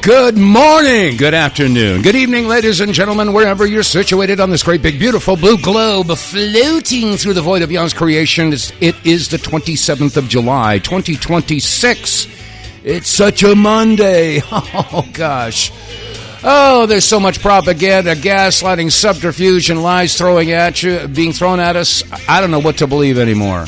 Good morning, good afternoon, good evening, ladies and gentlemen, wherever you're situated on this great, big, beautiful blue globe floating through the void of Yah's creation. It is the 27th of July, 2026. It's such a Monday. Oh, gosh. Oh, there's so much propaganda, gaslighting, subterfuge, and lies being thrown at us. I don't know what to believe anymore.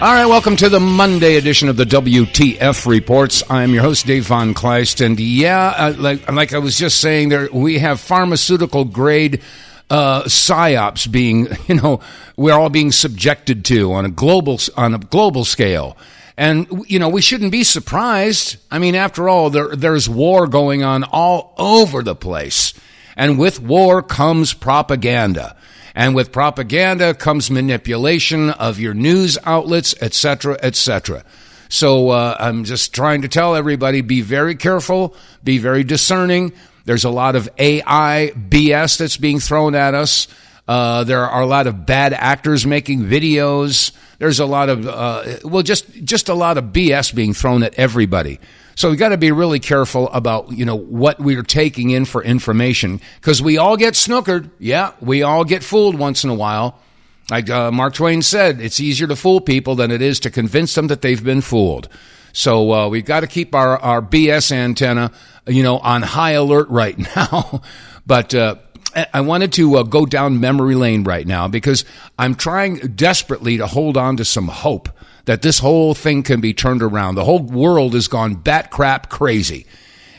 All right, welcome to the Monday edition of the WTF Reports. I'm your host, Dave vonKleist, and like I was just saying, we have pharmaceutical-grade Psy-Ops being, we're all being subjected to on a global scale. And, we shouldn't be surprised. I mean, after all, there's war going on all over the place. And with war comes propaganda. And with propaganda comes manipulation of your news outlets, etc., etc. So I'm just trying to tell everybody, be very careful, be very discerning. There's a lot of AI BS that's being thrown at us. There are a lot of bad actors making videos. There's a lot of, just a lot of BS being thrown at everybody. So we got to be really careful about, what we're taking in for information, because we all get snookered. Yeah, we all get fooled once in a while. Like Mark Twain said, it's easier to fool people than it is to convince them that they've been fooled. So we've got to keep our BS antenna, on high alert right now. But I wanted to go down memory lane right now because I'm trying desperately to hold on to some hope that this whole thing can be turned around. The whole world has gone bat crap crazy.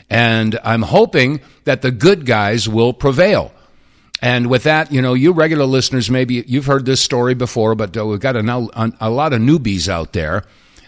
And I'm hoping that the good guys will prevail. And with that, you regular listeners, maybe you've heard this story before, but we've got a lot of newbies out there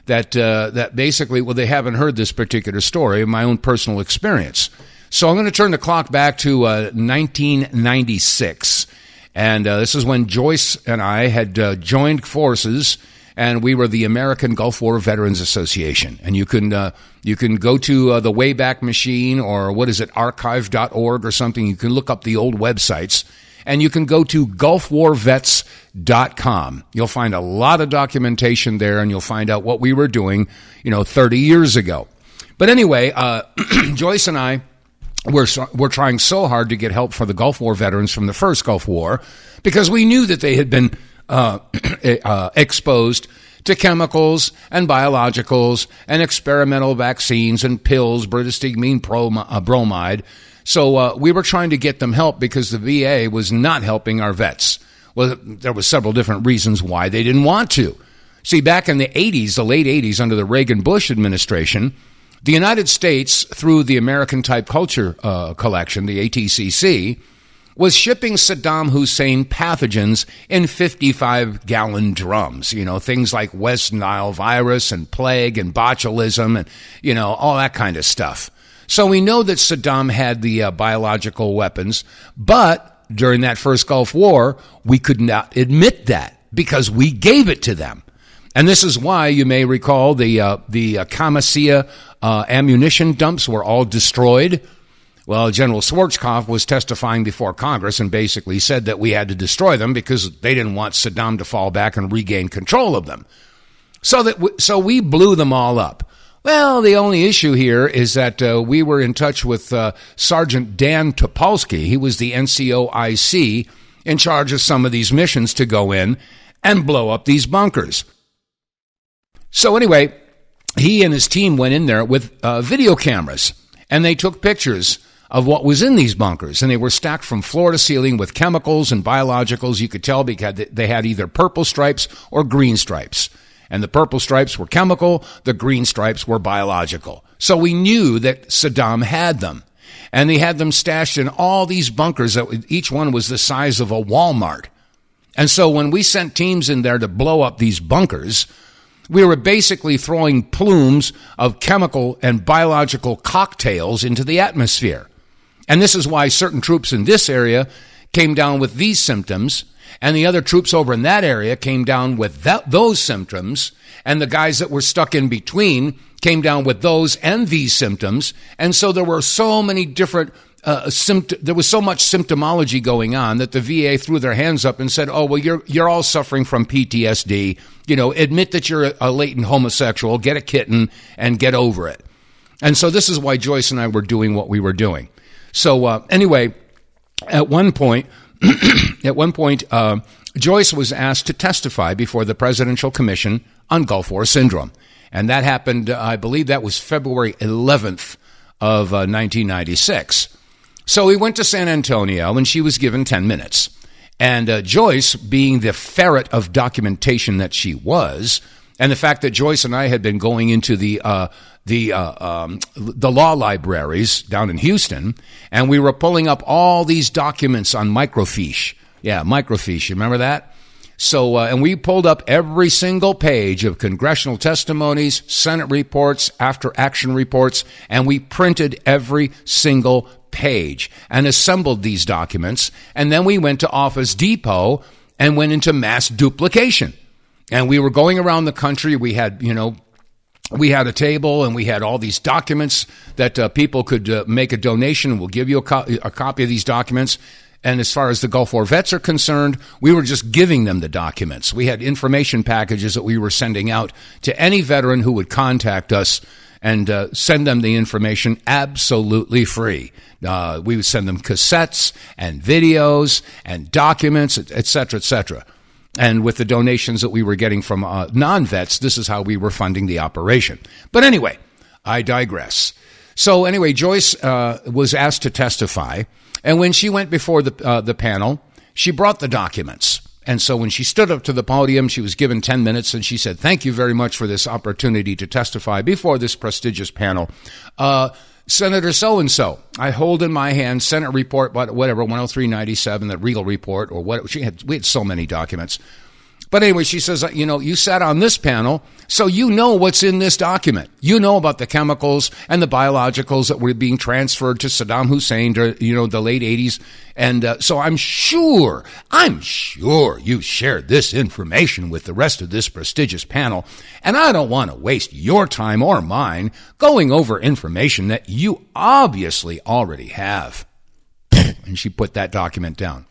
that basically, they haven't heard this particular story, my own personal experience. So I'm going to turn the clock back to 1996. And this is when Joyce and I had joined forces, and we were the American Gulf War Veterans Association. And you can go to the Wayback Machine, or archive.org or something. You can look up the old websites, and you can go to gulfwarvets.com. You'll find a lot of documentation there, and you'll find out what we were doing, 30 years ago. But anyway, Joyce and I, we're trying so hard to get help for the Gulf War veterans from the first Gulf War, because we knew that they had been exposed to chemicals and biologicals and experimental vaccines and pills, bridostigmine bromide. So we were trying to get them help because the VA was not helping our vets. Well, there were several different reasons why they didn't want to. See, back in the 80s, the late 80s, under the Reagan-Bush administration, the United States, through the American Type Culture Collection, the ATCC, was shipping Saddam Hussein pathogens in 55-gallon drums, things like West Nile virus and plague and botulism and, all that kind of stuff. So we know that Saddam had the biological weapons, but during that first Gulf War, we could not admit that because we gave it to them. And this is why you may recall the Camisea ammunition dumps were all destroyed. Well, General Schwarzkopf was testifying before Congress and basically said that we had to destroy them because they didn't want Saddam to fall back and regain control of them. So we blew them all up. Well, the only issue here is that we were in touch with Sergeant Dan Topolsky. He was the NCOIC in charge of some of these missions to go in and blow up these bunkers. So anyway, he and his team went in there with video cameras, and they took pictures of what was in these bunkers, and they were stacked from floor to ceiling with chemicals and biologicals. You could tell because they had either purple stripes or green stripes, and the purple stripes were chemical, the green stripes were biological. So we knew that Saddam had them, and they had them stashed in all these bunkers that each one was the size of a Walmart. And so when we sent teams in there to blow up these bunkers, we were basically throwing plumes of chemical and biological cocktails into the atmosphere. And this is why certain troops in this area came down with these symptoms, and the other troops over in that area came down with those symptoms, and the guys that were stuck in between came down with those and these symptoms. And so there were so many different, there was so much symptomology going on that the VA threw their hands up and said, "Oh, well, you're all suffering from PTSD. Admit that you're a latent homosexual, get a kitten, and get over it." And so this is why Joyce and I were doing what we were doing. So anyway, at one point, Joyce was asked to testify before the Presidential Commission on Gulf War Syndrome, and that happened. I believe that was February 11th of 1996. So we went to San Antonio, and she was given 10 minutes. And Joyce, being the ferret of documentation that she was, and the fact that Joyce and I had been going into the law libraries down in Houston, and we were pulling up all these documents on microfiche. Yeah, microfiche. You remember that? So, and we pulled up every single page of congressional testimonies, Senate reports, after-action reports, and we printed every single page and assembled these documents. And then we went to Office Depot and went into mass duplication. And we were going around the country. We had, we had a table and we had all these documents that people could make a donation. We'll give you a copy of these documents. And as far as the Gulf War vets are concerned, we were just giving them the documents. We had information packages that we were sending out to any veteran who would contact us and send them the information absolutely free. We would send them cassettes and videos and documents, et cetera, et cetera. And with the donations that we were getting from non-vets, this is how we were funding the operation. But anyway, I digress. So anyway, Joyce was asked to testify. And when she went before the panel, she brought the documents. And so when she stood up to the podium, she was given 10 minutes, and she said, "Thank you very much for this opportunity to testify before this prestigious panel. Senator so-and-so, I hold in my hand Senate report, whatever, 10397, the Regal report, or what, we had so many documents. But anyway, she says, you sat on this panel, so you know what's in this document. You know about the chemicals and the biologicals that were being transferred to Saddam Hussein during, the late 80s. And so I'm sure you shared this information with the rest of this prestigious panel. And I don't want to waste your time or mine going over information that you obviously already have." And she put that document down.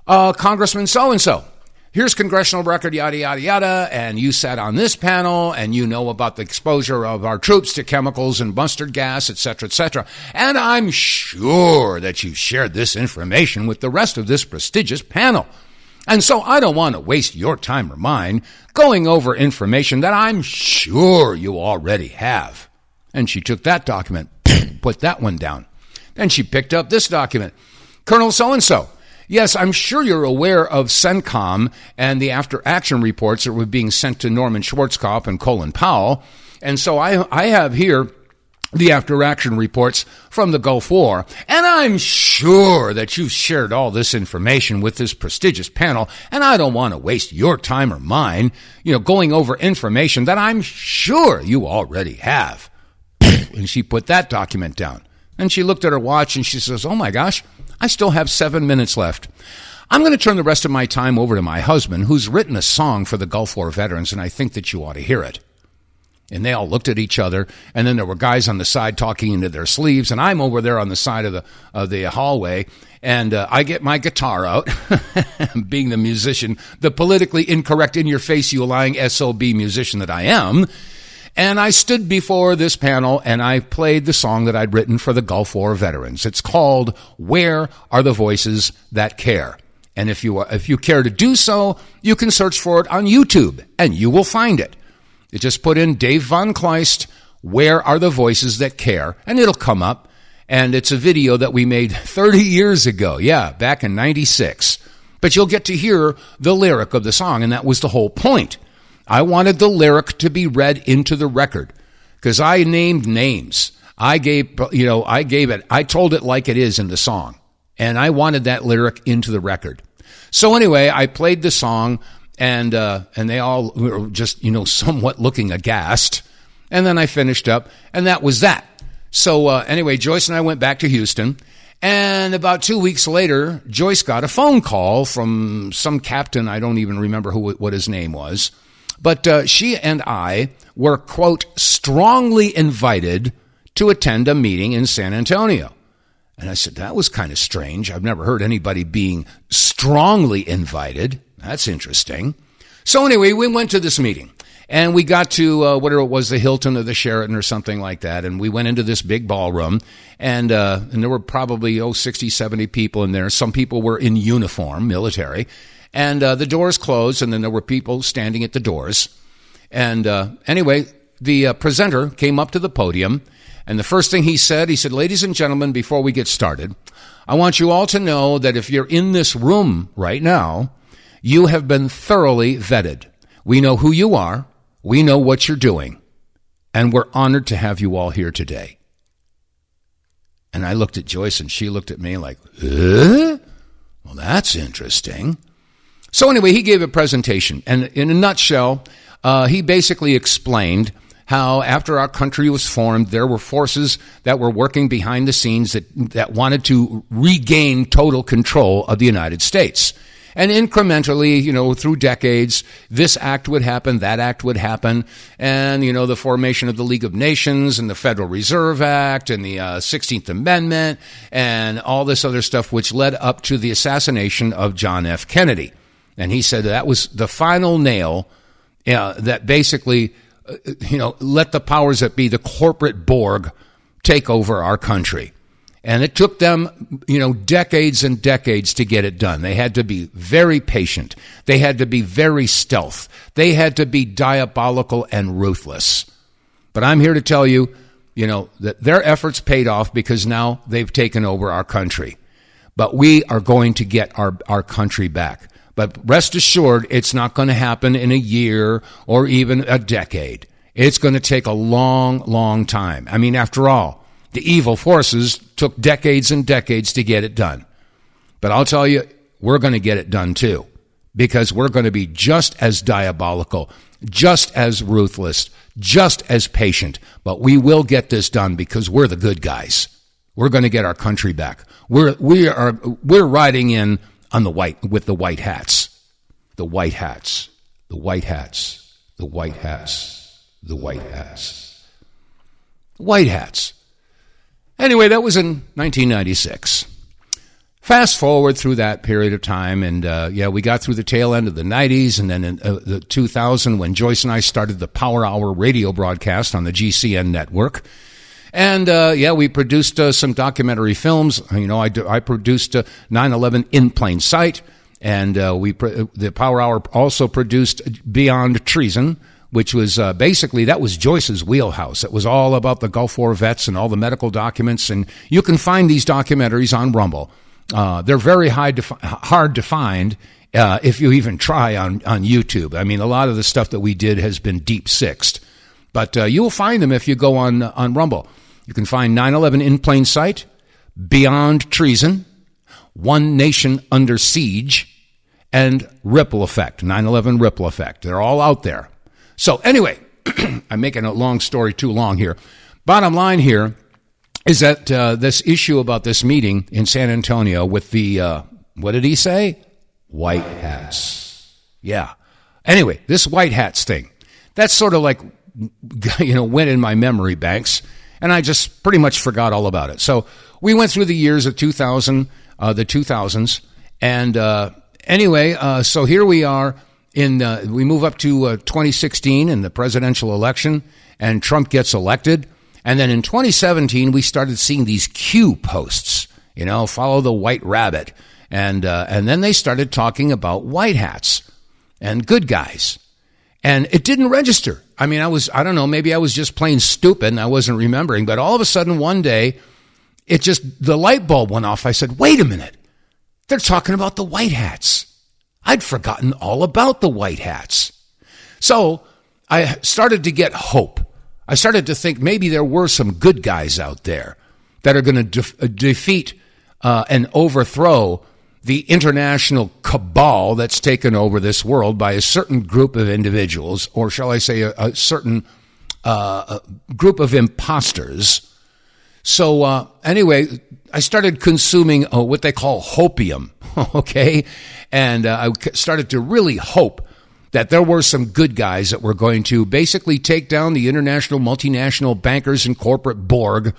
Congressman so-and-so, here's congressional record, yada, yada, yada, and you sat on this panel, and you know about the exposure of our troops to chemicals and mustard gas, et cetera, and I'm sure that you shared this information with the rest of this prestigious panel. And so I don't want to waste your time or mine going over information that I'm sure you already have. And she took that document, put that one down. Then she picked up this document. Colonel so-and-so, yes, I'm sure you're aware of CENTCOM and the after-action reports that were being sent to Norman Schwarzkopf and Colin Powell. And so I have here the after-action reports from the Gulf War, and I'm sure that you've shared all this information with this prestigious panel, and I don't want to waste your time or mine, going over information that I'm sure you already have. And she put that document down. And she looked at her watch and she says, "Oh my gosh, I still have 7 minutes left. I'm going to turn the rest of my time over to my husband, who's written a song for the Gulf War veterans, and I think that you ought to hear it." And they all looked at each other, and then there were guys on the side talking into their sleeves, and I'm over there on the side of the hallway, and I get my guitar out, being the musician, the politically incorrect, in-your-face, you lying SOB musician that I am. And I stood before this panel and I played the song that I'd written for the Gulf War veterans. It's called "Where Are the Voices That Care?" And if you care to do so, you can search for it on YouTube and you will find it. You just put in Dave vonKleist, "Where Are the Voices That Care?" and it'll come up. And it's a video that we made 30 years ago. Yeah, back in 96. But you'll get to hear the lyric of the song, and that was the whole point. I wanted the lyric to be read into the record because I named names. I told it like it is in the song, and I wanted that lyric into the record. So anyway, I played the song, and they all were just, somewhat looking aghast. And then I finished up, and that was that. So anyway, Joyce and I went back to Houston, and about 2 weeks later, Joyce got a phone call from some captain. I don't even remember what his name was. But she and I were, quote, strongly invited to attend a meeting in San Antonio. And I said, that was kind of strange. I've never heard anybody being strongly invited. That's interesting. So anyway, we went to this meeting. And we got to whatever it was, the Hilton or the Sheraton or something like that. And we went into this big ballroom. And there were probably, 60, 70 people in there. Some people were in uniform, military. And the doors closed, and then there were people standing at the doors. And anyway, the presenter came up to the podium. And the first thing he said, ladies and gentlemen, before we get started, I want you all to know that if you're in this room right now, you have been thoroughly vetted. We know who you are. We know what you're doing, and we're honored to have you all here today. And I looked at Joyce, and she looked at me like, Well, that's interesting. So anyway, he gave a presentation, and in a nutshell, he basically explained how after our country was formed, there were forces that were working behind the scenes that wanted to regain total control of the United States. And incrementally, through decades, this act would happen, that act would happen, and, the formation of the League of Nations and the Federal Reserve Act and the 16th Amendment and all this other stuff, which led up to the assassination of John F. Kennedy. And he said that was the final nail that basically, let the powers that be, the corporate Borg, take over our country. And it took them, decades and decades to get it done. They had to be very patient. They had to be very stealth. They had to be diabolical and ruthless. But I'm here to tell you, that their efforts paid off because now they've taken over our country. But we are going to get our country back. But rest assured, it's not going to happen in a year or even a decade. It's going to take a long, long time. I mean, after all, the evil forces took decades and decades to get it done. But I'll tell you, we're going to get it done too, because we're going to be just as diabolical, just as ruthless, just as patient. But we will get this done because we're the good guys. We're going to get our country back. We're riding in on with the white hats. The white hats. The white hats. The white hats. The white hats. White hats. Anyway, that was in 1996. Fast forward through that period of time, and we got through the tail end of the 90s, and then in the 2000, when Joyce and I started the Power Hour radio broadcast on the GCN network. And, we produced some documentary films. I produced 9/11 in Plain Sight, and the Power Hour also produced Beyond Treason, which was basically, that was Joyce's wheelhouse. It was all about the Gulf War vets and all the medical documents, and you can find these documentaries on Rumble. They're very hard to find if you even try on YouTube. I mean, a lot of the stuff that we did has been deep-sixed, but you'll find them if you go on Rumble. You can find 9/11 in Plain Sight, Beyond Treason, One Nation Under Siege, and Ripple Effect, 9/11 Ripple Effect. They're all out there. So anyway, I'm making a long story too long here. Bottom line here is that this issue about this meeting in San Antonio with the, what did he say? White hats. Yeah. Anyway, this white hats thing, that's sort of like, went in my memory banks, and I just pretty much forgot all about it. So we went through the years of 2000, the 2000s, and so here we are. We move up to 2016 in the presidential election, and Trump gets elected. And then in 2017, we started seeing these Q posts, follow the white rabbit. And then they started talking about white hats and good guys. And it didn't register. I mean, I don't know, maybe I was just plain stupid and I wasn't remembering. But all of a sudden one day, the light bulb went off. I said, wait a minute. They're talking about the white hats. I'd forgotten all about the white hats. So I started to get hope. I started to think maybe there were some good guys out there that are going to defeat and overthrow the international cabal that's taken over this world by a certain group of individuals, or shall I say a certain group of imposters. So anyway, I started consuming what they call hopium, okay? And I started to really hope that there were some good guys that were going to basically take down the international multinational bankers and corporate Borg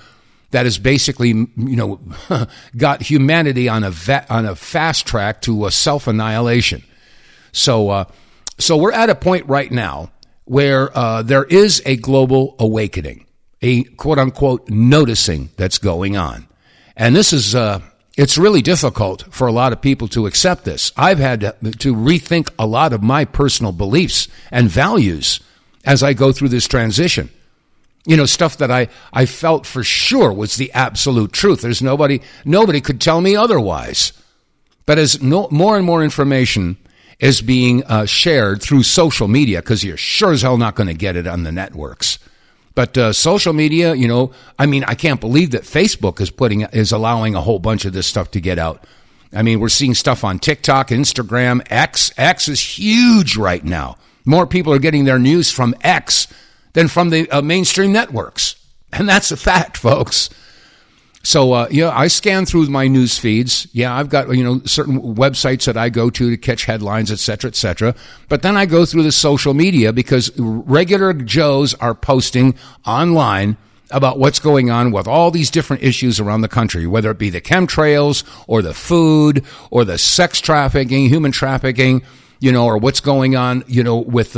that has basically, got humanity on a fast track to a self-annihilation. So we're at a point right now where there is a global awakening, a quote-unquote noticing that's going on. And this is, it's really difficult for a lot of people to accept this. I've had to rethink a lot of my personal beliefs and values as I go through this transition. Stuff that I felt for sure was the absolute truth. There's nobody could tell me otherwise. But as more and more information is being shared through social media, because you're sure as hell not going to get it on the networks. But social media, I can't believe that Facebook is allowing a whole bunch of this stuff to get out. I mean, we're seeing stuff on TikTok, Instagram, X. X is huge right now. More people are getting their news from X than from the mainstream networks. And that's a fact, folks. So, I scan through my news feeds. Yeah, I've got, certain websites that I go to catch headlines, et cetera, et cetera. But then I go through the social media because regular Joes are posting online about what's going on with all these different issues around the country, whether it be the chemtrails or the food or the sex trafficking, human trafficking, or what's going on, with,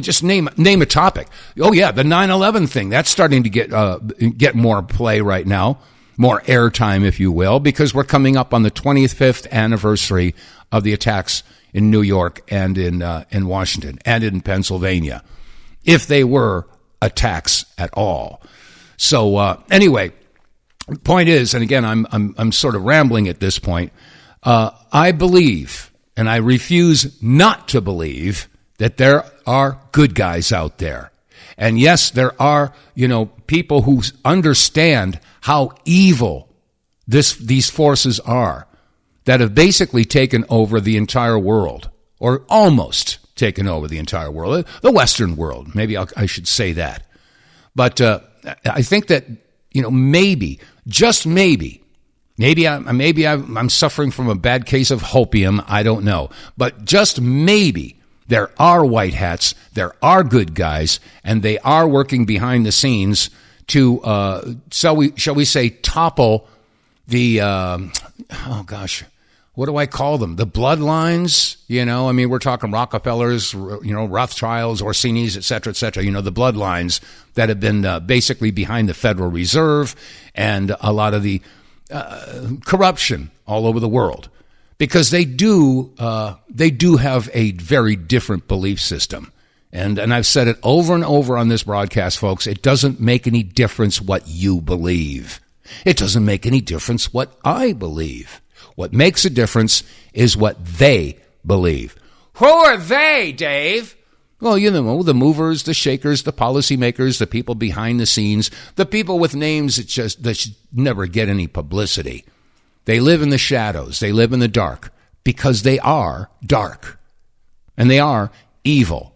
just name a topic. Oh, yeah, the 9/11 thing. That's starting to get more play right now. More airtime, if you will, because we're coming up on the 25th anniversary of the attacks in New York and in Washington and in Pennsylvania, if they were attacks at all. So anyway, the point is, and again, I'm sort of rambling at this point. I believe, and I refuse not to believe, that there are good guys out there. And yes, there are, people who understand how evil these forces are that have basically taken over the entire world, or almost taken over the entire world, the Western world. Maybe I should say that. But I think that, maybe, just maybe I'm suffering from a bad case of hopium. I don't know. But just maybe there are white hats, there are good guys, and they are working behind the scenes to, shall we say, topple the, what do I call them? The bloodlines, we're talking Rockefellers, Rothschilds, Orsinis, et cetera, the bloodlines that have been basically behind the Federal Reserve and a lot of the corruption all over the world. Because they do have a very different belief system. And I've said it over and over on this broadcast, folks, it doesn't make any difference what you believe. It doesn't make any difference what I believe. What makes a difference is what they believe. Who are they, Dave? Well, the movers, the shakers, the policymakers, the people behind the scenes, the people with names that should never get any publicity. They live in the shadows. They live in the dark because they are dark. And they are evil.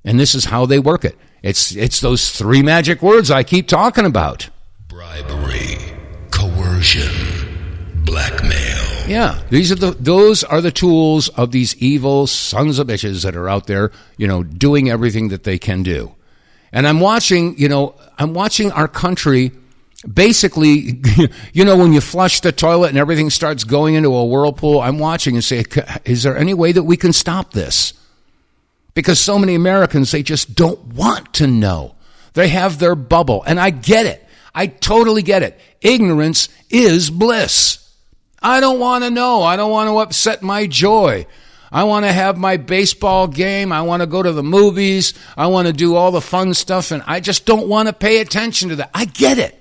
And this is how they work it. It's those three magic words I keep talking about. Bribery, coercion, blackmail. Yeah, those are the tools of these evil sons of bitches that are out there, doing everything that they can do. And I'm watching our country basically, when you flush the toilet and everything starts going into a whirlpool, I'm watching and say, is there any way that we can stop this? Because so many Americans, they just don't want to know. They have their bubble. And I get it. I totally get it. Ignorance is bliss. I don't want to know. I don't want to upset my joy. I want to have my baseball game. I want to go to the movies. I want to do all the fun stuff. And I just don't want to pay attention to that. I get it.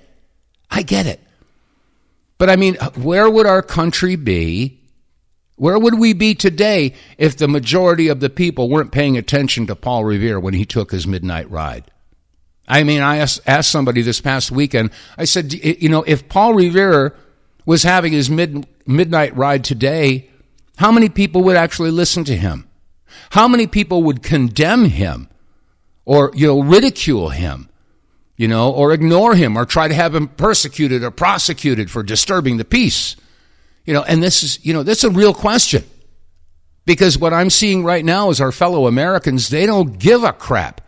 But I mean, where would our country be? Where would we be today if the majority of the people weren't paying attention to Paul Revere when he took his midnight ride? I mean, I asked somebody this past weekend, I said, if Paul Revere was having his midnight ride today, how many people would actually listen to him? How many people would condemn him or, ridicule him? Or ignore him or try to have him persecuted or prosecuted for disturbing the peace. And this is, that's a real question. Because what I'm seeing right now is our fellow Americans, they don't give a crap.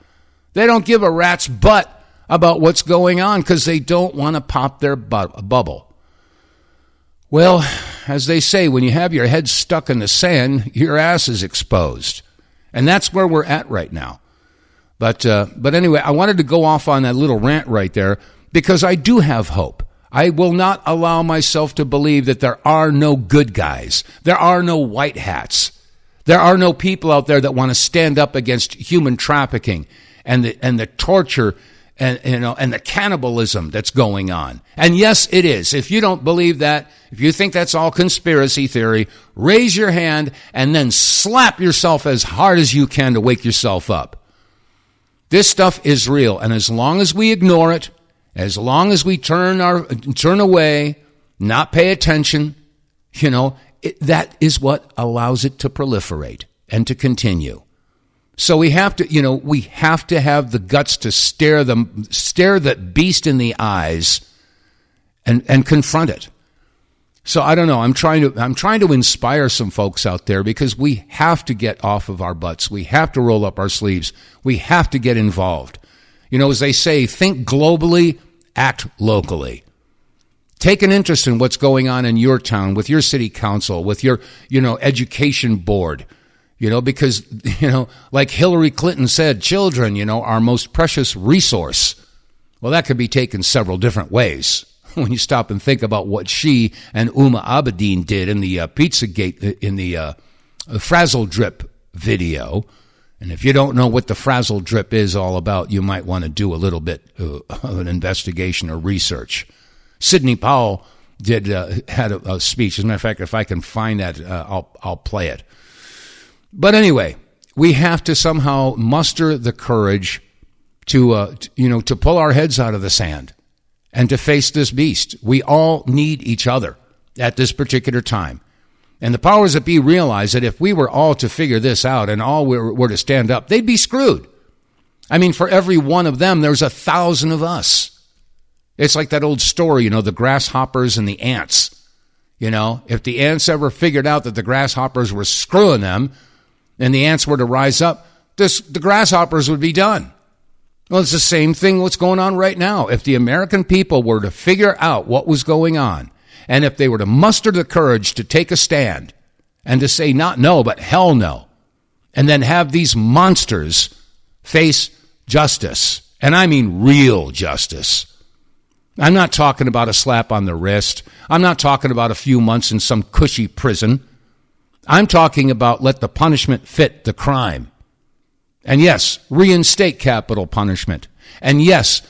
They don't give a rat's butt about what's going on because they don't want to pop their bubble. Well, as they say, when you have your head stuck in the sand, your ass is exposed. And that's where we're at right now. But anyway, I wanted to go off on that little rant right there because I do have hope. I will not allow myself to believe that there are no good guys. There are no white hats. There are no people out there that want to stand up against human trafficking and the torture and the cannibalism that's going on. And yes, it is. If you don't believe that, if you think that's all conspiracy theory, raise your hand and then slap yourself as hard as you can to wake yourself up. This stuff is real, and as long as we ignore it, as long as we turn away, not pay attention, that is what allows it to proliferate and to continue. So we have to have the guts to stare that beast in the eyes and confront it. So I don't know. I'm trying to inspire some folks out there because we have to get off of our butts. We have to roll up our sleeves. We have to get involved. As they say, think globally, act locally. Take an interest in what's going on in your town, with your city council, with your, education board. Because, like Hillary Clinton said, children, are our most precious resource. Well, that could be taken several different ways when you stop and think about what she and Uma Abedin did in the Pizzagate, in the Frazzle Drip video. And if you don't know what the Frazzle Drip is all about, you might want to do a little bit of an investigation or research. Sidney Powell had a speech. As a matter of fact, if I can find that, I'll play it. But anyway, we have to somehow muster the courage to pull our heads out of the sand and to face this beast. We all need each other at this particular time. And the powers that be realize that if we were all to figure this out and all were to stand up, they'd be screwed. I mean, for every one of them, there's 1,000 of us. It's like that old story, the grasshoppers and the ants. If the ants ever figured out that the grasshoppers were screwing them and the ants were to rise up, the grasshoppers would be done. Well, it's the same thing what's going on right now. If the American people were to figure out what was going on, and if they were to muster the courage to take a stand and to say not no, but hell no, and then have these monsters face justice, and I mean real justice. I'm not talking about a slap on the wrist. I'm not talking about a few months in some cushy prison. I'm talking about let the punishment fit the crime. And yes, reinstate capital punishment. And yes,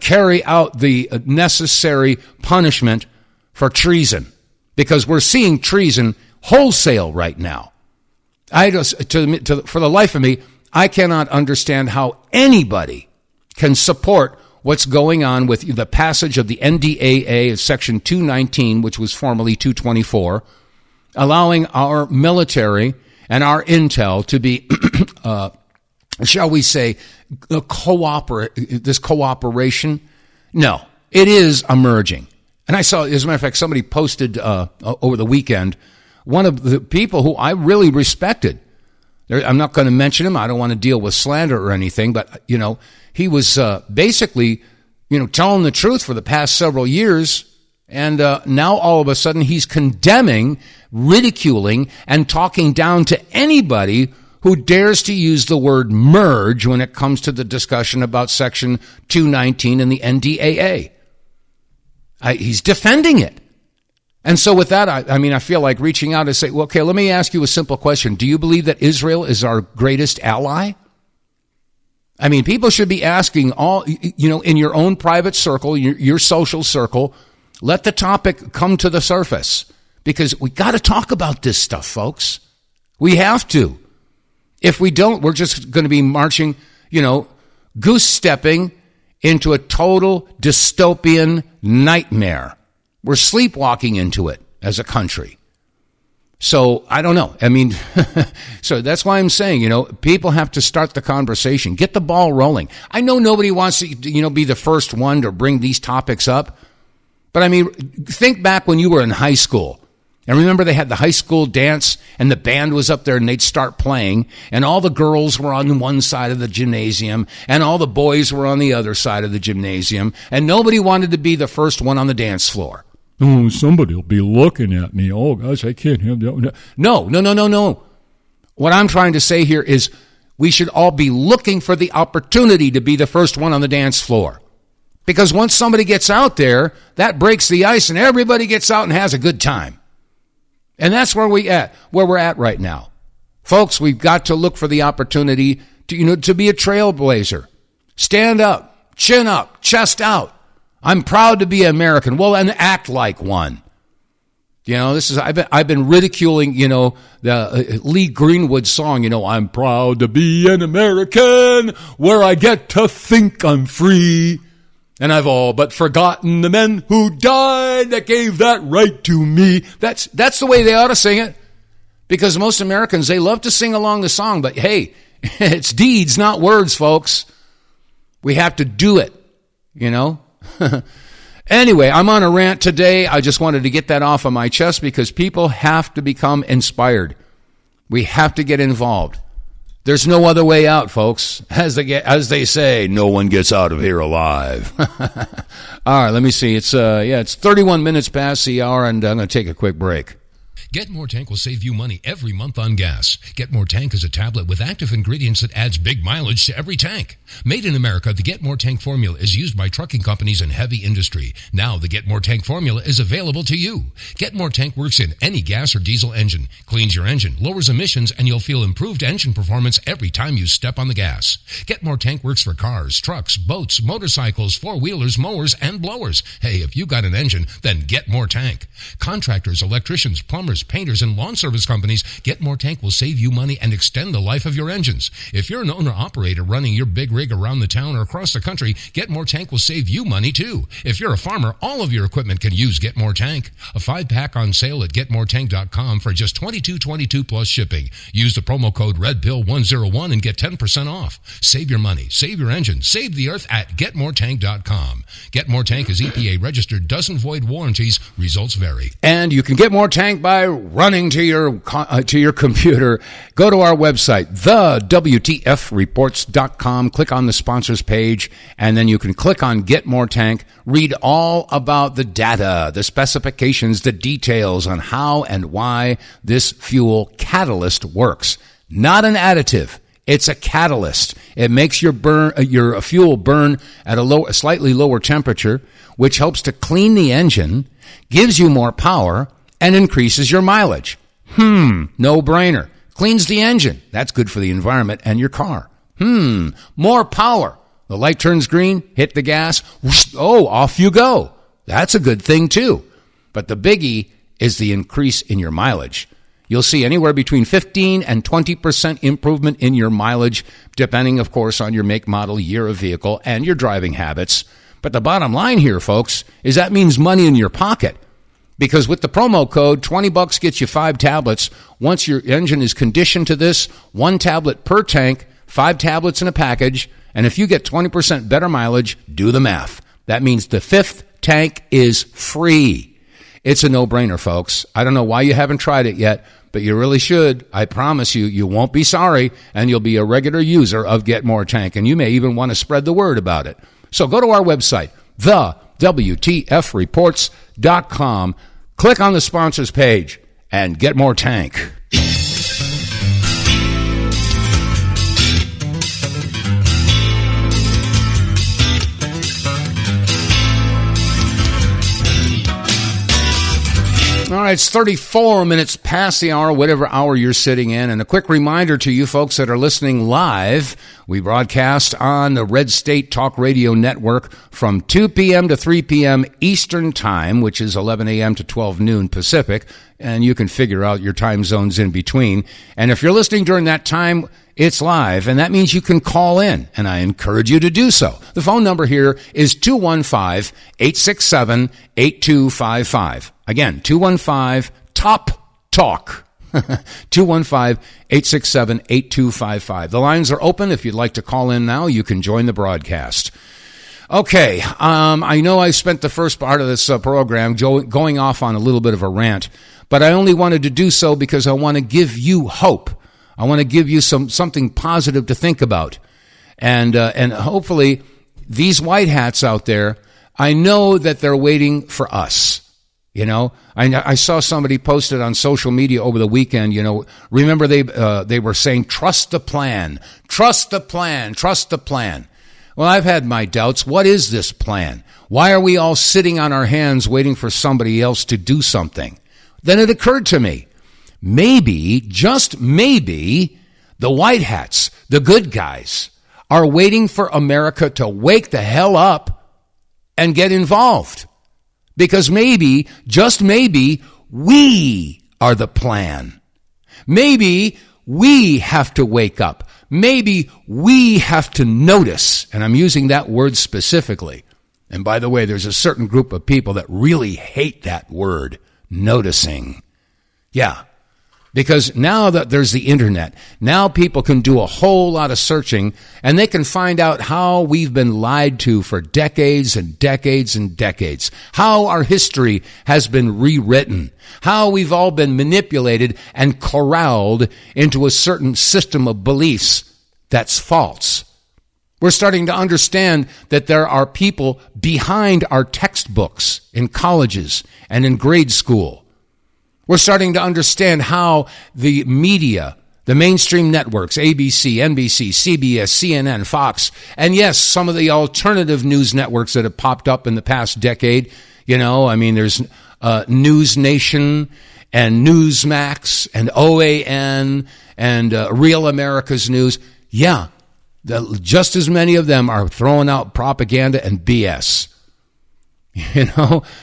carry out the necessary punishment for treason, because we're seeing treason wholesale right now. For the life of me, I cannot understand how anybody can support what's going on with the passage of the NDAA, Section 219, which was formerly 224, allowing our military and our intel to be, shall we say, this cooperation. No, it is emerging. And I saw, as a matter of fact, somebody posted over the weekend, one of the people who I really respected. I'm not going to mention him. I don't want to deal with slander or anything, but, he was basically, telling the truth for the past several years. And now all of a sudden he's condemning, ridiculing, and talking down to anybody who dares to use the word merge when it comes to the discussion about Section 219 and the NDAA. He's defending it. And so with that, I feel like reaching out and say, well, okay, let me ask you a simple question. Do you believe that Israel is our greatest ally? I mean, people should be asking all, in your own private circle, your social circle, let the topic come to the surface, because we got to talk about this stuff, folks. We have to. If we don't, we're just going to be marching, goose-stepping into a total dystopian nightmare. We're sleepwalking into it as a country. So I don't know. I mean, so that's why I'm saying, people have to start the conversation, get the ball rolling. I know nobody wants to, be the first one to bring these topics up. But I mean, think back when you were in high school And remember, they had the high school dance, and the band was up there, and they'd start playing, and all the girls were on one side of the gymnasium, and all the boys were on the other side of the gymnasium, and nobody wanted to be the first one on the dance floor. Oh, somebody will be looking at me. Oh, gosh, I can't have that. No. What I'm trying to say here is we should all be looking for the opportunity to be the first one on the dance floor. Because once somebody gets out there, that breaks the ice, and everybody gets out and has a good time. And that's where we're at right now. Folks, we've got to look for the opportunity to be a trailblazer. Stand up, chin up, chest out. I'm proud to be American. Well, and act like one. I've been ridiculing, the Lee Greenwood song, I'm proud to be an American where I get to think I'm free. And I've all but forgotten the men who died that gave that right to me. That's the way they ought to sing it. Because most Americans, they love to sing along the song. But hey, it's deeds, not words, folks. We have to do it, Anyway, I'm on a rant today. I just wanted to get that off of my chest because people have to become inspired. We have to get involved. There's no other way out, folks. As they say, no one gets out of here alive. All right, let me see. It's 31 minutes past the hour, and I'm going to take a quick break. Get More Tank will save you money every month on gas. Get More Tank is a tablet with active ingredients that adds big mileage to every tank. Made in America, the Get More Tank formula is used by trucking companies and heavy industry. Now the Get More Tank formula is available to you. Get More Tank works in any gas or diesel engine, cleans your engine, lowers emissions, and you'll feel improved engine performance every time you step on the gas. Get More Tank works for cars, trucks, boats, motorcycles, four-wheelers, mowers, and blowers. Hey, if you got an engine, then Get More Tank. Contractors, electricians, plumbers, painters, and lawn service companies, Get More Tank will save you money and extend the life of your engines. If you're an owner-operator running your big rig around the town or across the country, Get More Tank will save you money too. If you're a farmer, all of your equipment can use Get More Tank. A 5-pack on sale at GetMoreTank.com for just $22.22 plus shipping. Use the promo code REDPILL101 and get 10% off. Save your money, save your engine, save the earth at GetMoreTank.com. Get More Tank is EPA registered, doesn't void warranties, results vary. And you can get More Tank by running to your computer. Go to our website, TheWTFReports.com. Click on the sponsors page, and then you can click on Get More Tank. Read all about the data, the specifications, the details on how and why this fuel catalyst works. Not an additive. It's a catalyst. It makes your fuel burn at a slightly lower temperature, which helps to clean the engine, gives you more power, and increases your mileage. No brainer. Cleans the engine. That's good for the environment and your car. More power. The light turns green, hit the gas, whoosh, off you go. That's a good thing too. But the biggie is the increase in your mileage. You'll see anywhere between 15 and 20% improvement in your mileage, depending, of course, on your make, model, year of vehicle and your driving habits. But the bottom line here, folks, is that means money in your pocket. Because with the promo code, $20 gets you 5 tablets. Once your engine is conditioned to this, 1 tablet per tank, 5 tablets in a package. And if you get 20% better mileage, do the math. That means the 5th tank is free. It's a no-brainer, folks. I don't know why you haven't tried it yet, but you really should. I promise you, you won't be sorry, and you'll be a regular user of Get More Tank. And you may even want to spread the word about it. So go to our website, TheWTFReports.com. Click on the sponsors page and Get More Tank. All right, it's 34 minutes past the hour, whatever hour you're sitting in. And a quick reminder to you folks that are listening live, we broadcast on the Red State Talk Radio Network from 2 p.m. to 3 p.m. Eastern Time, which is 11 a.m. to 12 noon Pacific. And you can figure out your time zones in between. And if you're listening during that time, it's live, and that means you can call in, and I encourage you to do so. The phone number here is 215-867-8255. Again, 215-TOP-TALK. 215-867-8255. The lines are open. If you'd like to call in now, you can join the broadcast. Okay, I know I spent the first part of this program going off on a little bit of a rant, but I only wanted to do so because I want to give you hope. I want to give you something positive to think about. And hopefully these white hats out there, I know that they're waiting for us. You know, I saw somebody posted on social media over the weekend, remember they were saying, trust the plan, trust the plan, trust the plan. Well, I've had my doubts. What is this plan? Why are we all sitting on our hands waiting for somebody else to do something? Then it occurred to me, maybe, just maybe, the white hats, the good guys, are waiting for America to wake the hell up and get involved. Because maybe, just maybe, we are the plan. Maybe we have to wake up. Maybe we have to notice, and I'm using that word specifically. And by the way, there's a certain group of people that really hate that word, noticing. Yeah, because now that there's the internet, now people can do a whole lot of searching, and they can find out how we've been lied to for decades and decades and decades, how our history has been rewritten, how we've all been manipulated and corralled into a certain system of beliefs that's false. We're starting to understand that there are people behind our textbooks in colleges and in grade school. We're starting to understand how the media, the mainstream networks, ABC, NBC, CBS, CNN, Fox, and yes, some of the alternative news networks that have popped up in the past decade, there's News Nation and Newsmax and OAN and Real America's News. Yeah, just as many of them are throwing out propaganda and BS.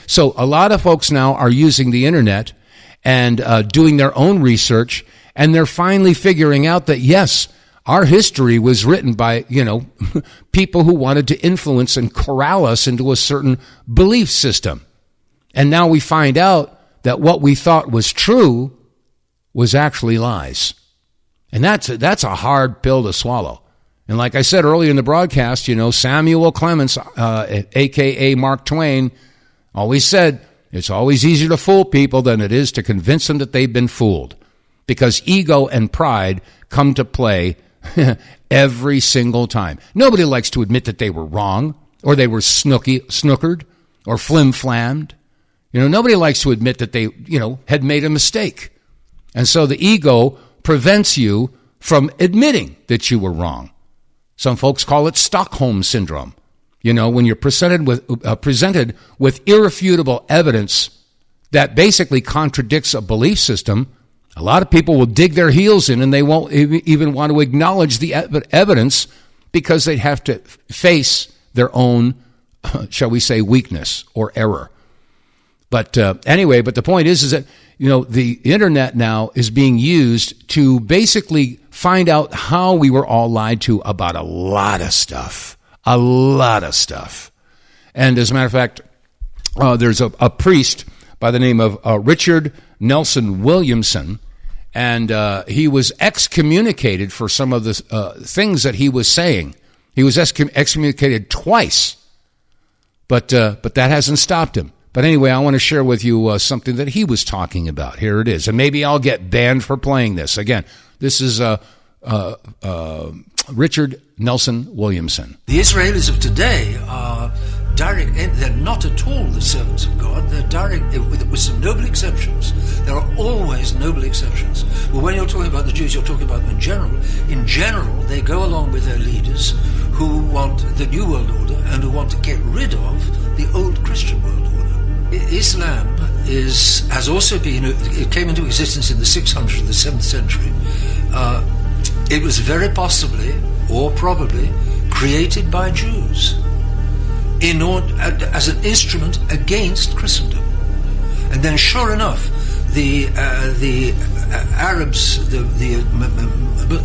So a lot of folks now are using the internet and doing their own research, and they're finally figuring out that, yes, our history was written by, people who wanted to influence and corral us into a certain belief system. And now we find out that what we thought was true was actually lies. And that's a hard pill to swallow. And like I said earlier in the broadcast, Samuel Clemens, a.k.a. Mark Twain, always said, it's always easier to fool people than it is to convince them that they've been fooled, because ego and pride come to play every single time. Nobody likes to admit that they were wrong, or they were snookered or flim-flammed. Nobody likes to admit that they, had made a mistake. And so the ego prevents you from admitting that you were wrong. Some folks call it Stockholm Syndrome. When you're presented with irrefutable evidence that basically contradicts a belief system, a lot of people will dig their heels in and they won't even want to acknowledge the evidence because they have to face their own, shall we say, weakness or error. But anyway, the point is that, the internet now is being used to basically find out how we were all lied to about a lot of stuff. A lot of stuff. And as a matter of fact, there's a priest by the name of Richard Nelson Williamson, and he was excommunicated for some of the things that he was saying. He was excommunicated twice, but that hasn't stopped him. But anyway, I want to share with you something that he was talking about. Here it is. And maybe I'll get banned for playing this. Again, this is Richard Nelson Williamson. The Israelis of today are direct, they're not at all the servants of God. They're direct, with some noble exceptions. There are always noble exceptions. But when you're talking about the Jews, you're talking about them in general. In general, they go along with their leaders who want the New World Order and who want to get rid of the old Christian world order. Islam has also been, it came into existence in the 600s and the 7th century. It was very possibly, or probably, created by Jews as an instrument against Christendom. And then, sure enough, the Arabs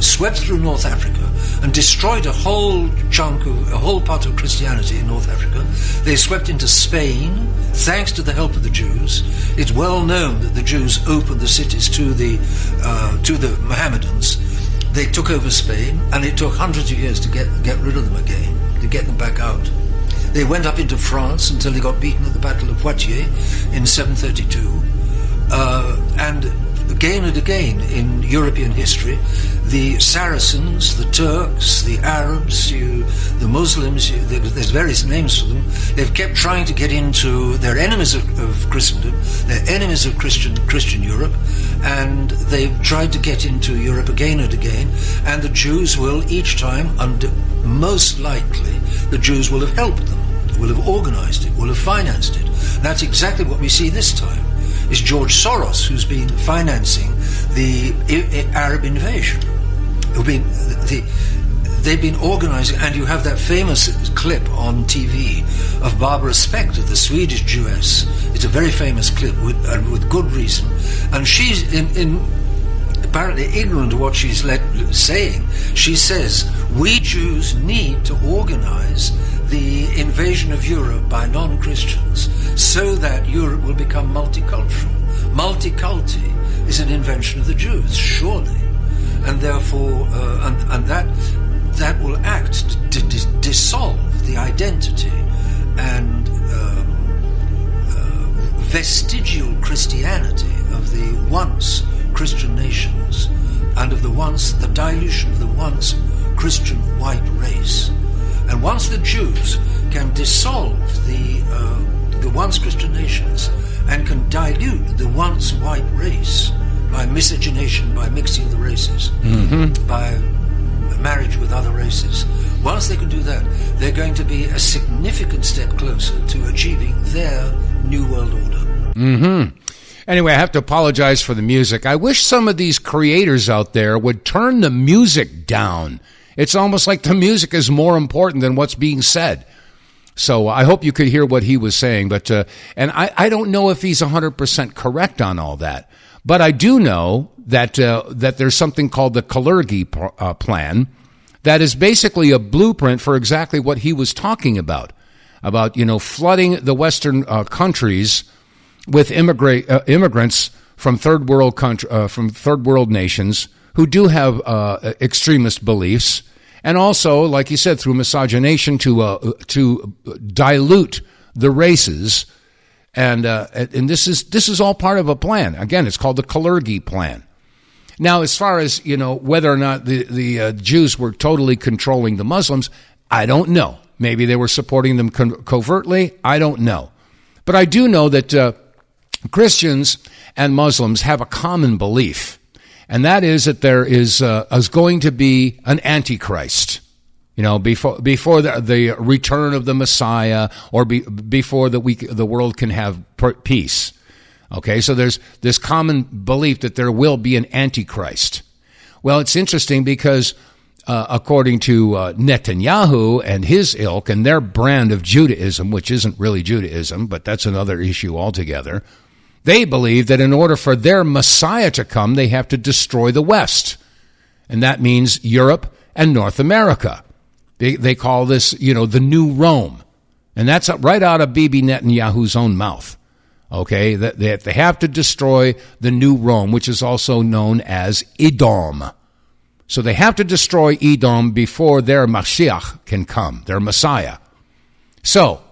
swept through North Africa and destroyed a whole part of Christianity in North Africa. They swept into Spain, thanks to the help of the Jews. It's well known that the Jews opened the cities to the Mohammedans. They took over Spain, and it took hundreds of years to get rid of them again, to get them back out. They went up into France until they got beaten at the Battle of Poitiers in 732. And again and again in European history, the Saracens, the Turks, the Arabs, the Muslims, there's various names for them, they've kept trying to get into, they're enemies of Christendom, they're enemies of Christian Europe, and they've tried to get into Europe again and again, and the Jews will each time, most likely, the Jews will have helped them, will have organized it, will have financed it. That's exactly what we see this time. Is George Soros, who's been financing the Arab invasion. They've been organizing, and you have that famous clip on TV of Barbara Spector, the Swedish Jewess. It's a very famous clip, with good reason. And she's apparently ignorant of what she's saying. She says, we Jews need to organize the invasion of Europe by non-Christians so that Europe will become multicultural. Multiculti is an invention of the Jews, surely. And therefore, and that will act to dissolve the identity and vestigial Christianity of the once Christian nations and of the dilution of the once Christian white race. And once the Jews can dissolve the once Christian nations and can dilute the once white race by miscegenation, by mixing the races, by marriage with other races, once they can do that, they're going to be a significant step closer to achieving their New World Order. Anyway, I have to apologize for the music. I wish some of these creators out there would turn the music down. It's almost like the music is more important than what's being said. So I hope you could hear what he was saying. But and I don't know if he's 100% correct on all that. But I do know that that there's something called the Kalergi plan that is basically a blueprint for exactly what he was talking about, flooding the Western countries with immigrants from third world nations who do have extremist beliefs, and also, like you said, through miscegenation to dilute the races, and this is all part of a plan. Again, it's called the Kalergi plan. Now, as far as whether or not the Jews were totally controlling the Muslims, I don't know. Maybe they were supporting them covertly. I don't know, but I do know that Christians and Muslims have a common belief. And that is that there is going to be an Antichrist, before the return of the Messiah, or before the world can have peace. Okay, so there's this common belief that there will be an Antichrist. Well, it's interesting because according to Netanyahu and his ilk and their brand of Judaism, which isn't really Judaism, but that's another issue altogether, they believe that in order for their Messiah to come, they have to destroy the West. And that means Europe and North America. They call this, the new Rome. And that's right out of Bibi Netanyahu's own mouth. Okay, they have to destroy the new Rome, which is also known as Edom. So they have to destroy Edom before their Mashiach can come, their Messiah. So,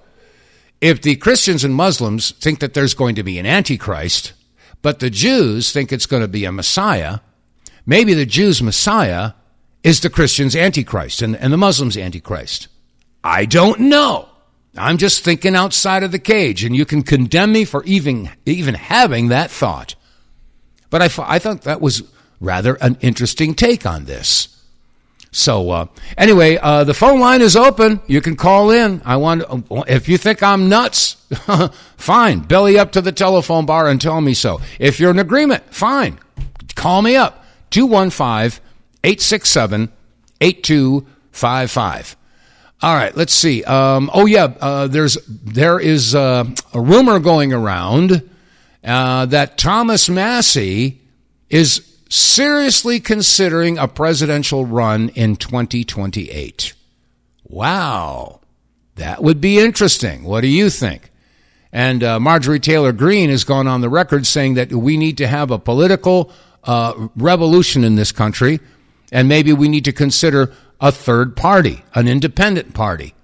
if the Christians and Muslims think that there's going to be an Antichrist, but the Jews think it's going to be a Messiah, maybe the Jews' Messiah is the Christians' Antichrist and the Muslims' Antichrist. I don't know. I'm just thinking outside of the cage, and you can condemn me for even having that thought. But I thought that was rather an interesting take on this. So anyway, the phone line is open. You can call in. If you think I'm nuts, fine. Belly up to the telephone bar and tell me so. If you're in agreement, fine. Call me up. 215-867-8255. All right, let's see. There is a rumor going around that Thomas Massey is seriously considering a presidential run in 2028. Wow, that would be interesting. What do you think? And Marjorie Taylor Greene has gone on the record saying that we need to have a political revolution in this country, and maybe we need to consider a third party, an independent party.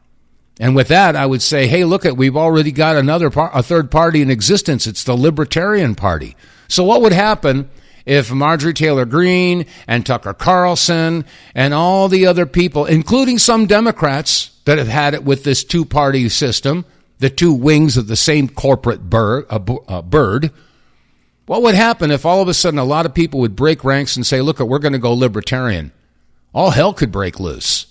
And with that, I would say, hey, look, we've already got a third party in existence. It's the Libertarian Party. So what would happen if Marjorie Taylor Greene and Tucker Carlson and all the other people, including some Democrats that have had it with this two-party system, the two wings of the same corporate bird, what would happen if all of a sudden a lot of people would break ranks and say, look, we're going to go libertarian? All hell could break loose.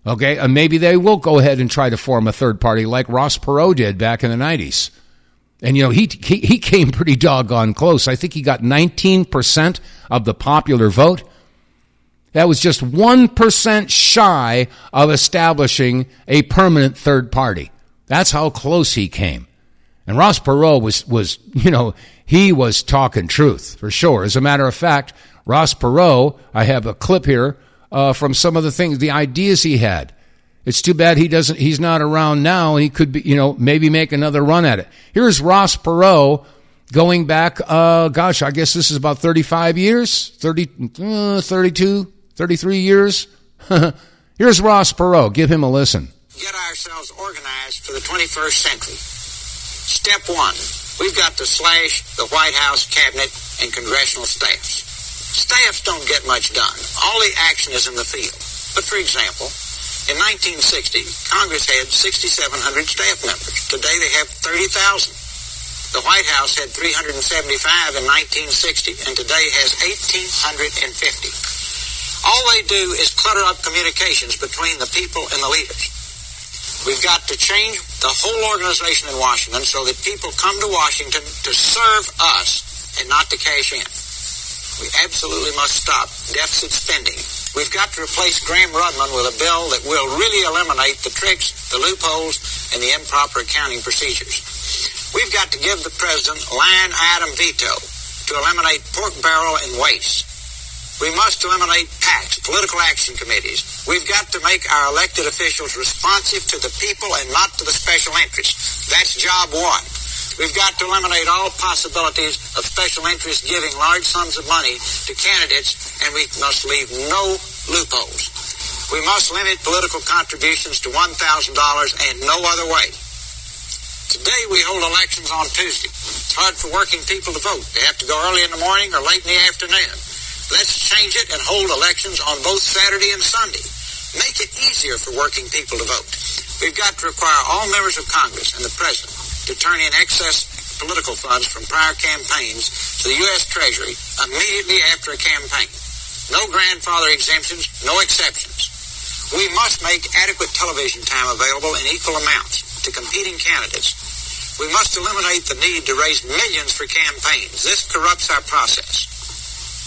Okay, and maybe they will go ahead and try to form a third party like Ross Perot did back in the 90s. And, he came pretty doggone close. I think he got 19% of the popular vote. That was just 1% shy of establishing a permanent third party. That's how close he came. And Ross Perot was he was talking truth, for sure. As a matter of fact, Ross Perot, I have a clip here from some of the things, the ideas he had. It's too bad he's not around now, and he could be, maybe make another run at it. Here's Ross Perot going back, I guess this is about 35 years, 32, 33 years. Here's Ross Perot. Give him a listen. Get ourselves organized for the 21st century. Step one, we've got to slash the White House, cabinet, and congressional staffs. Staffs don't get much done. All the action is in the field. But for example, in 1960, Congress had 6,700 staff members. Today they have 30,000. The White House had 375 in 1960, and today has 1,850. All they do is clutter up communications between the people and the leaders. We've got to change the whole organization in Washington so that people come to Washington to serve us and not to cash in. We absolutely must stop deficit spending. We've got to replace Graham-Rudman with a bill that will really eliminate the tricks, the loopholes, and the improper accounting procedures. We've got to give the president line item veto to eliminate pork barrel and waste. We must eliminate PACs, political action committees. We've got to make our elected officials responsive to the people and not to the special interests. That's job one. We've got to eliminate all possibilities of special interests giving large sums of money to candidates, and we must leave no loopholes. We must limit political contributions to $1,000 and no other way. Today we hold elections on Tuesday. It's hard for working people to vote. They have to go early in the morning or late in the afternoon. Let's change it and hold elections on both Saturday and Sunday. Make it easier for working people to vote. We've got to require all members of Congress and the President to turn in excess political funds from prior campaigns to the U.S. Treasury immediately after a campaign. No grandfather exemptions, no exceptions. We must make adequate television time available in equal amounts to competing candidates. We must eliminate the need to raise millions for campaigns. This corrupts our process.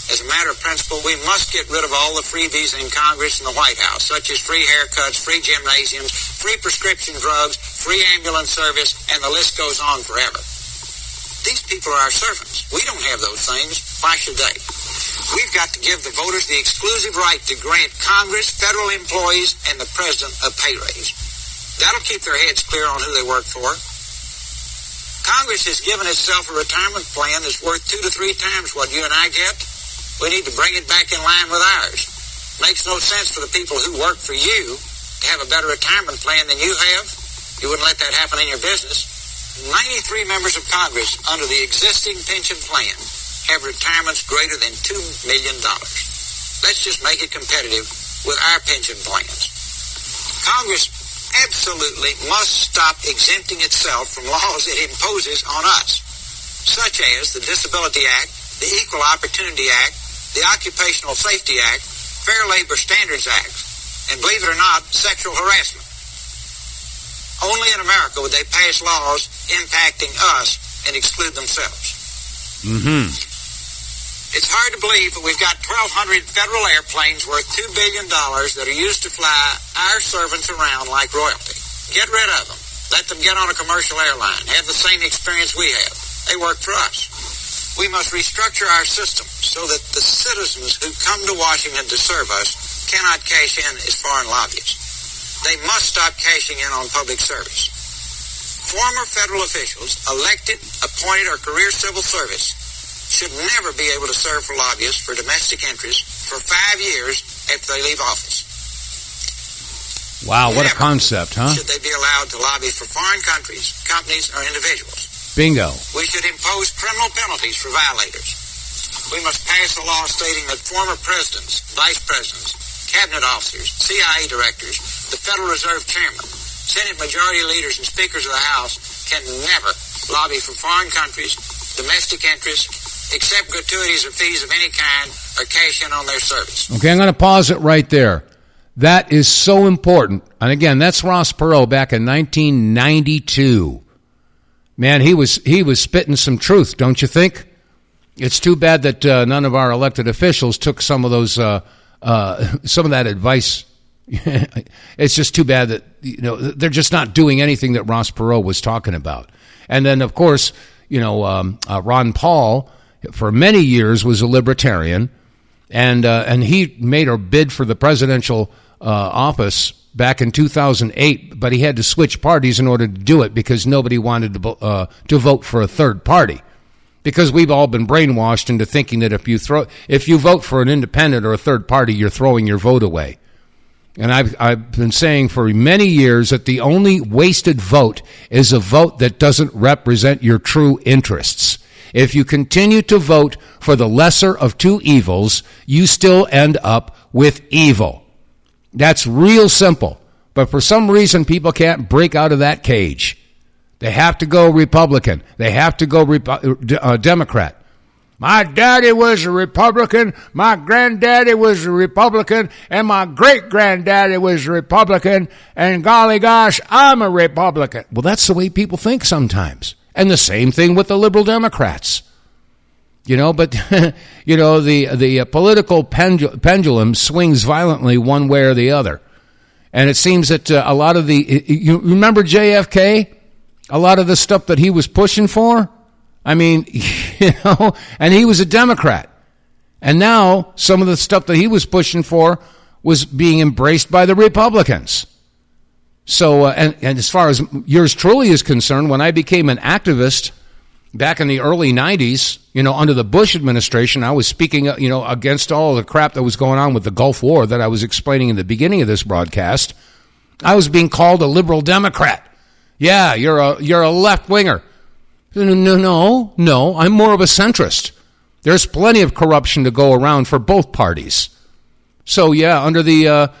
As a matter of principle, we must get rid of all the freebies in Congress and the White House, such as free haircuts, free gymnasiums, free prescription drugs, free ambulance service, and the list goes on forever. These people are our servants. We don't have those things. Why should they? We've got to give the voters the exclusive right to grant Congress, federal employees, and the president a pay raise. That'll keep their heads clear on who they work for. Congress has given itself a retirement plan that's worth 2 to 3 times what you and I get. We need to bring it back in line with ours. Makes no sense for the people who work for you to have a better retirement plan than you have. You wouldn't let that happen in your business. 93 members of Congress under the existing pension plan have retirements greater than $2 million. Let's just make it competitive with our pension plans. Congress absolutely must stop exempting itself from laws it imposes on us, such as the Disability Act, the Equal Opportunity Act, the Occupational Safety Act, Fair Labor Standards Act, and believe it or not, sexual harassment. Only in America would they pass laws impacting us and exclude themselves. It's hard to believe that we've got 1,200 federal airplanes worth $2 billion that are used to fly our servants around like royalty. Get rid of them. Let them get on a commercial airline. Have the same experience we have. They work for us. We must restructure our system so that the citizens who come to Washington to serve us cannot cash in as foreign lobbyists. They must stop cashing in on public service. Former federal officials, elected, appointed, or career civil service, should never be able to serve for lobbyists for domestic interests for 5 years after they leave office. Wow, what a Never concept, huh? should they be allowed to lobby for foreign countries, companies, or individuals. Bingo. We should impose criminal penalties for violators. We must pass a law stating that former presidents, vice presidents, cabinet officers, CIA directors, the Federal Reserve chairman, Senate majority leaders, and speakers of the House can never lobby for foreign countries, domestic interests, accept gratuities or fees of any kind, or cash in on their service. Okay, I'm going to pause it right there. That is so important. And again, that's Ross Perot back in 1992. Man, he was spitting some truth, don't you think? It's too bad that none of our elected officials took some of those some of that advice. It's just too bad that they're just not doing anything that Ross Perot was talking about. And then, of course, Ron Paul for many years was a libertarian, and he made a bid for the presidential office back in 2008, but he had to switch parties in order to do it because nobody wanted to vote for a third party. Because we've all been brainwashed into thinking that if you vote for an independent or a third party, you're throwing your vote away. And I've been saying for many years that the only wasted vote is a vote that doesn't represent your true interests. If you continue to vote for the lesser of two evils, you still end up with evil. That's real simple. But for some reason, people can't break out of that cage. They have to go Republican. They have to go Democrat. My daddy was a Republican, my granddaddy was a Republican, and my great-granddaddy was a Republican, and golly gosh, I'm a Republican. Well, that's the way people think sometimes. And the same thing with the liberal Democrats. But, the political pendulum swings violently one way or the other. And it seems that a lot of you remember JFK? A lot of the stuff that he was pushing for? I mean, and he was a Democrat. And now some of the stuff that he was pushing for was being embraced by the Republicans. So, and as far as yours truly is concerned, when I became an activist back in the early 90s, under the Bush administration, I was speaking, against all the crap that was going on with the Gulf War that I was explaining in the beginning of this broadcast. I was being called a liberal Democrat. Yeah, you're a left-winger. No, I'm more of a centrist. There's plenty of corruption to go around for both parties. So yeah, under the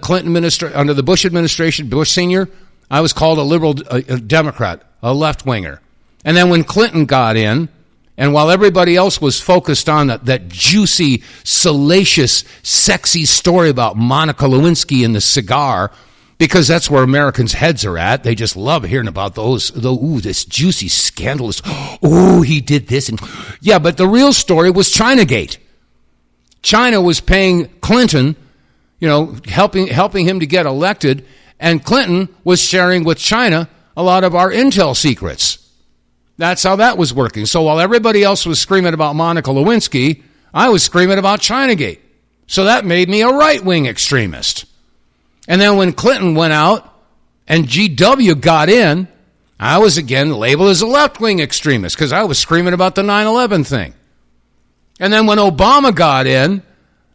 Clinton under the Bush administration, Bush Senior, I was called a liberal Democrat, a left-winger. And then when Clinton got in, and while everybody else was focused on that juicy, salacious, sexy story about Monica Lewinsky and the cigar, because that's where Americans' heads are at. They just love hearing about this juicy, scandalous, he did this. And yeah, but the real story was Chinagate. China was paying Clinton, helping him to get elected, and Clinton was sharing with China a lot of our intel secrets. That's how that was working. So while everybody else was screaming about Monica Lewinsky, I was screaming about Chinagate. So that made me a right-wing extremist. And then when Clinton went out and GW got in, I was again labeled as a left-wing extremist because I was screaming about the 9/11 thing. And then when Obama got in,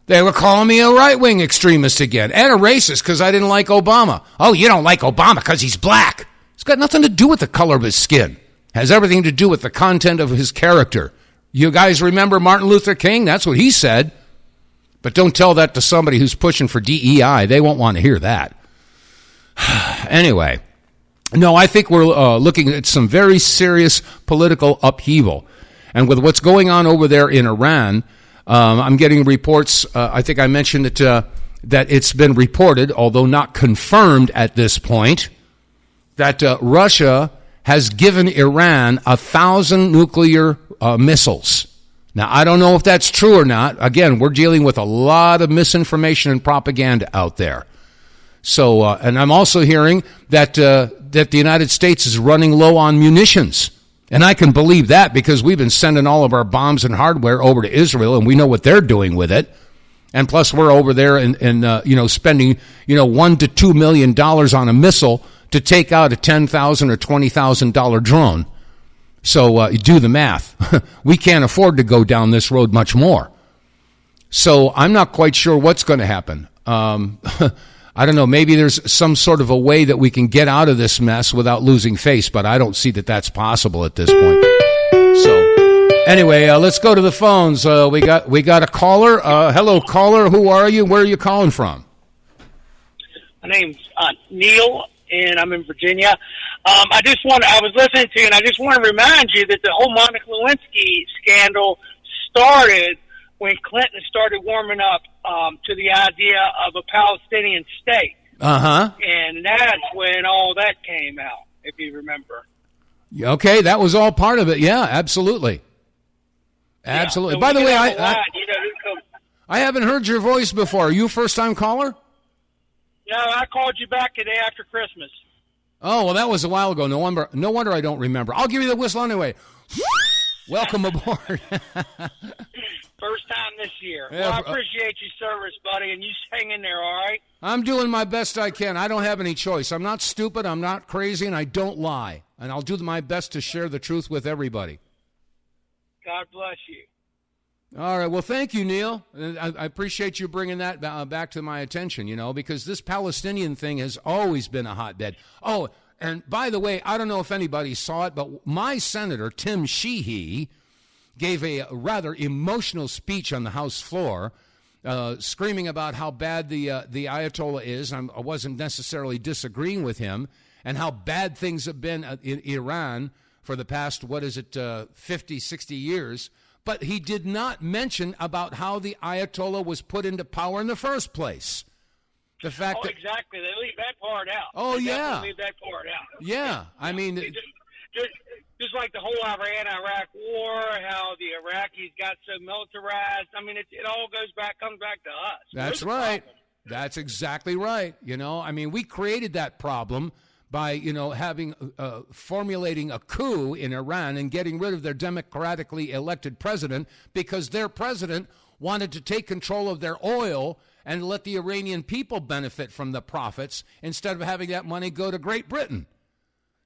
they were calling me a right-wing extremist again and a racist because I didn't like Obama. Oh, you don't like Obama because he's black. It's got nothing to do with the color of his skin. It has everything to do with the content of his character. You guys remember Martin Luther King? That's what he said. But don't tell that to somebody who's pushing for DEI. They won't want to hear that. Anyway, no, I think we're looking at some very serious political upheaval. And with what's going on over there in Iran, I'm getting reports, I think I mentioned that it's been reported, although not confirmed at this point, that Russia has given Iran 1,000 nuclear missiles. Now, I don't know if that's true or not. Again, we're dealing with a lot of misinformation and propaganda out there. So, and I'm also hearing that the United States is running low on munitions. And I can believe that because we've been sending all of our bombs and hardware over to Israel, and we know what they're doing with it. And plus, we're over there and spending, $1 to $2 million on a missile to take out a $10,000 or $20,000 drone. So you do the math. We can't afford to go down this road much more. So I'm not quite sure what's going to happen. I don't know, maybe there's some sort of a way that we can get out of this mess without losing face, but I don't see that that's possible at this point. So, anyway, let's go to the phones. We got a caller. Hello, caller. Who are you? Where are you calling from? My name's Neil, and I'm in Virginia. I was listening to you, and I just want to remind you that the whole Monica Lewinsky scandal started when Clinton started warming up to the idea of a Palestinian state. Uh-huh. And that's when all that came out, if you remember. Okay, that was all part of it. Yeah, absolutely. Absolutely. Yeah, so by the way, I haven't heard your voice before. Are you a first-time caller? No, I called you back today after Christmas. Oh, well, that was a while ago. No wonder I don't remember. I'll give you the whistle anyway. Welcome aboard. First time this year. Well, I appreciate your service, buddy, and you hang in there, all right? I'm doing my best I can. I don't have any choice. I'm not stupid, I'm not crazy, and I don't lie. And I'll do my best to share the truth with everybody. God bless you. All right. Well, thank you, Neil. I appreciate you bringing that back to my attention, because this Palestinian thing has always been a hotbed. Oh, and by the way, I don't know if anybody saw it, but my senator, Tim Sheehy, gave a rather emotional speech on the House floor, screaming about how bad the Ayatollah is. I wasn't necessarily disagreeing with him, and how bad things have been in Iran for the past, 50, 60 years. But he did not mention about how the Ayatollah was put into power in the first place. The fact that exactly. They leave that part out. Oh, yeah. Leave that part out. Yeah. I mean, just like the whole Iran-Iraq war, how the Iraqis got so militarized. I mean, it all comes back to us. That's right. That's exactly right. We created that problem by, formulating a coup in Iran and getting rid of their democratically elected president because their president wanted to take control of their oil and let the Iranian people benefit from the profits instead of having that money go to Great Britain.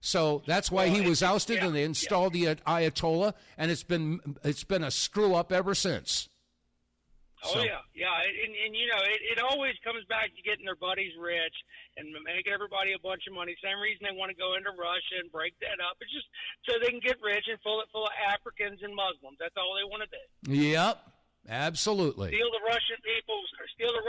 So that's why he was ousted, and they installed the Ayatollah, and it's been a screw up ever since. Oh, yeah. And it always comes back to getting their buddies rich and making everybody a bunch of money. Same reason they want to go into Russia and break that up. It's just so they can get rich and fill it full of Africans and Muslims. That's all they want to do. Yep, absolutely. Steal the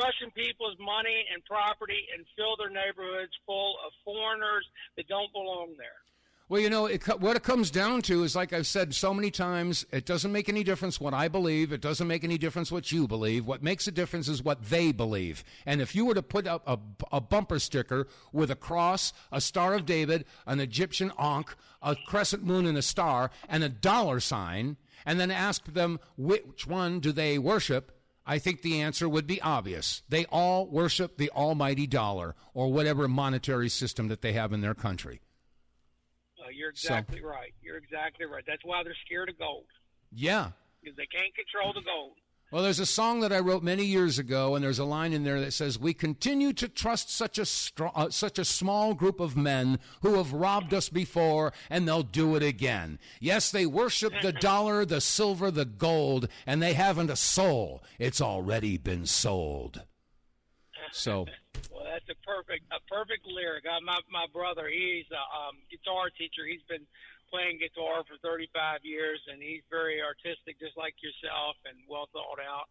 Russian people's money and property and fill their neighborhoods full of foreigners that don't belong there. Well, what it comes down to is, like I've said so many times, it doesn't make any difference what I believe. It doesn't make any difference what you believe. What makes a difference is what they believe. And if you were to put up a bumper sticker with a cross, a Star of David, an Egyptian Ankh, a crescent moon and a star, and a $sign, and then ask them which one do they worship, I think the answer would be obvious. They all worship the almighty dollar or whatever monetary system that they have in their country. You're exactly right. You're exactly right. That's why they're scared of gold. Yeah. Because they can't control the gold. Well, there's a song that I wrote many years ago, and there's a line in there that says, "We continue to trust such a small group of men who have robbed us before, and they'll do it again. Yes, they worship the dollar, the silver, the gold, and they haven't a soul. It's already been sold." So... Well, that's a perfect lyric. My brother, he's a guitar teacher. He's been playing guitar for 35 years, and he's very artistic, just like yourself, and well thought out.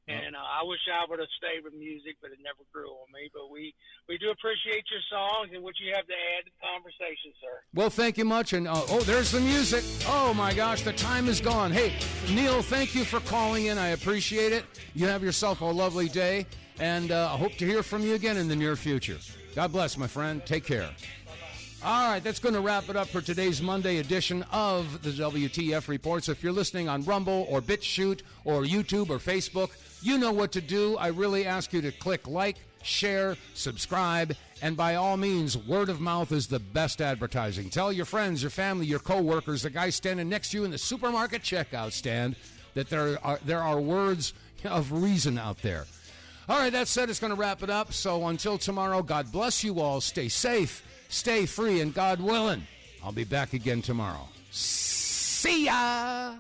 And I wish I would have stayed with music, but it never grew on me. But we do appreciate your songs and what you have to add to the conversation, sir. Well, thank you much. And, there's the music. Oh, my gosh, the time is gone. Hey, Neil, thank you for calling in. I appreciate it. You have yourself a lovely day. And I hope to hear from you again in the near future. God bless, my friend. Take care. All right, that's going to wrap it up for today's Monday edition of the WTF Reports. If you're listening on Rumble or BitChute or YouTube or Facebook, you know what to do. I really ask you to click like, share, subscribe, and by all means, word of mouth is the best advertising. Tell your friends, your family, your coworkers, the guy standing next to you in the supermarket checkout stand that there are words of reason out there. All right, that said, it's going to wrap it up. So until tomorrow, God bless you all. Stay safe, stay free, and God willing, I'll be back again tomorrow. See ya!